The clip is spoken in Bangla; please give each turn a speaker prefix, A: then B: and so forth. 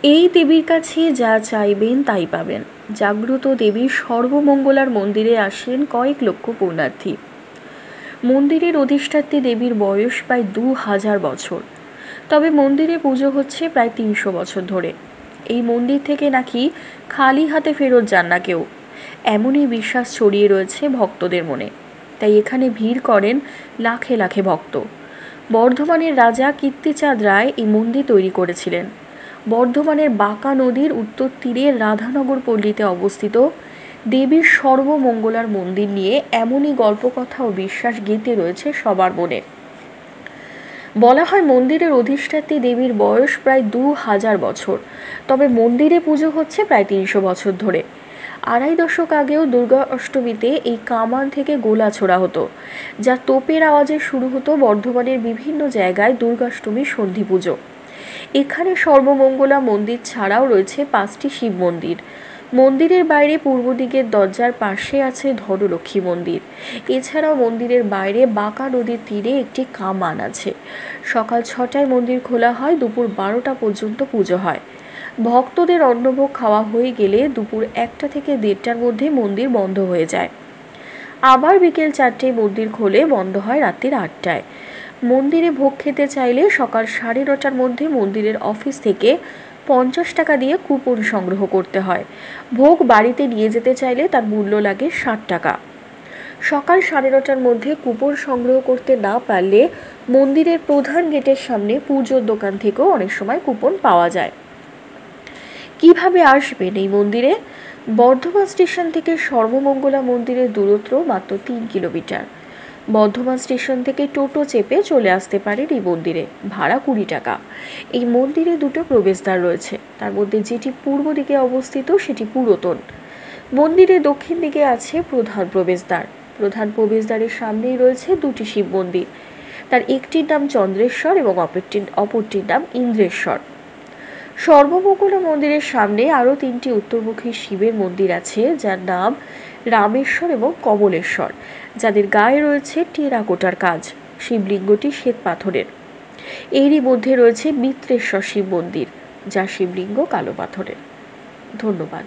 A: এই দেবীর কাছে যা চাইবেন তাই পাবেন। জাগ্রত দেবীর সর্বমঙ্গলার মন্দিরে আসেন কয়েক লক্ষ পুণ্যার্থী। মন্দিরের অধিষ্ঠাত্রী দেবীর বয়স প্রায় 2000 বছর, তবে মন্দিরে পুজো হচ্ছে প্রায় 300 বছর ধরে। এই মন্দির থেকে নাকি খালি হাতে ফেরত যান না কেউ, এমনই বিশ্বাস ছড়িয়ে রয়েছে ভক্তদের মনে। তাই এখানে ভিড় করেন লাখে লাখে ভক্ত। বর্ধমানের রাজা কীর্তিচাঁদ রায় এই মন্দির তৈরি করেছিলেন। বর্ধমানের বাঁকা নদীর উত্তর তীরে রাধানগর পল্লীতে অবস্থিত দেবীর সর্বমঙ্গলার মন্দির নিয়ে এমনই গল্পকথা ও বিশ্বাস গেঁথে রয়েছে সবার মনে। বলা হয় মন্দিরের অধিষ্ঠাত্রী দেবীর বয়স প্রায় 2000 বছর, তবে মন্দিরে পুজো হচ্ছে প্রায় 300 বছর ধরে। 2.5 দশক আগেও দুর্গা অষ্টমীতে এই কামান থেকে গোলা ছোড়া হতো, যা তোপের আওয়াজে শুরু হতো বর্ধমানের বিভিন্ন জায়গায় দুর্গাষ্টমীর সন্ধি পুজো। এখানে সর্বমঙ্গলা মন্দির ছাড়াও রয়েছে 5টি শিব মন্দির। মন্দিরের বাইরে পূর্ব দিকের দরজার পাশে আছে ধনলক্ষ্মী মন্দির। এছাড়াও মন্দিরের বাইরে বাঁকা নদীর তীরে একটি কামান আছে। সকাল 6টায় মন্দির খোলা হয়, দুপুর 12টা পর্যন্ত পুজো হয়। ভক্তদের অন্নভোগ খাওয়া হয়ে গেলে দুপুর 1টা থেকে 1:30টার মধ্যে মন্দির বন্ধ হয়ে যায়। আবার বিকেল 4টায় মন্দির খোলে, বন্ধ হয় রাত্রি 8টায়। মন্দিরে ভোগ খেতে চাইলে সকাল 9:30টার মধ্যে মন্দিরের অফিস থেকে 50 টাকা দিয়ে কুপন সংগ্রহ করতে হয়। ভোগ বাড়িতে নিয়ে যেতে চাইলে তার মূল্য লাগে 60 টাকা। সকাল 9:30টার মধ্যে কুপন সংগ্রহ করতে না পারলে মন্দিরের প্রধান গেটের সামনে পুজোর দোকান থেকেও অনেক সময় কুপন পাওয়া যায়। কিভাবে আসবেন এই মন্দিরে? বর্ধমান স্টেশন থেকে সর্বমঙ্গলা মন্দিরের দূরত্ব মাত্র 3 কিলোমিটার। বর্ধমান স্টেশন থেকে টোটো চেপে চলে আসতে পারেন এই মন্দিরে, ভাড়া 20 টাকা। এই মন্দিরে দুটো প্রবেশদ্বার রয়েছে, তার মধ্যে যেটি পূর্ব দিকে অবস্থিত সেটি পুরাতন। মন্দিরের দক্ষিণ দিকে আছে প্রধান প্রবেশদ্বার। প্রধান প্রবেশদ্বারের সামনেই রয়েছে দুটি শিব মন্দির, তার একটির নাম চন্দ্রেশ্বর এবং অপরটির নাম ইন্দ্রেশ্বর। সর্বমঙ্গলা মন্দিরের সামনে আরও 3টি উত্তরমুখী শিবের মন্দির আছে, যার নাম রামেশ্বর এবং কমলেশ্বর, যাদের গায়ে রয়েছে টেরাকোটার কাজ। শিবলিঙ্গটি শ্বেত পাথরের। এরই মধ্যে রয়েছে মিত্রেশ্বর শিব মন্দির, যা শিবলিঙ্গ কালো পাথরের। ধন্যবাদ।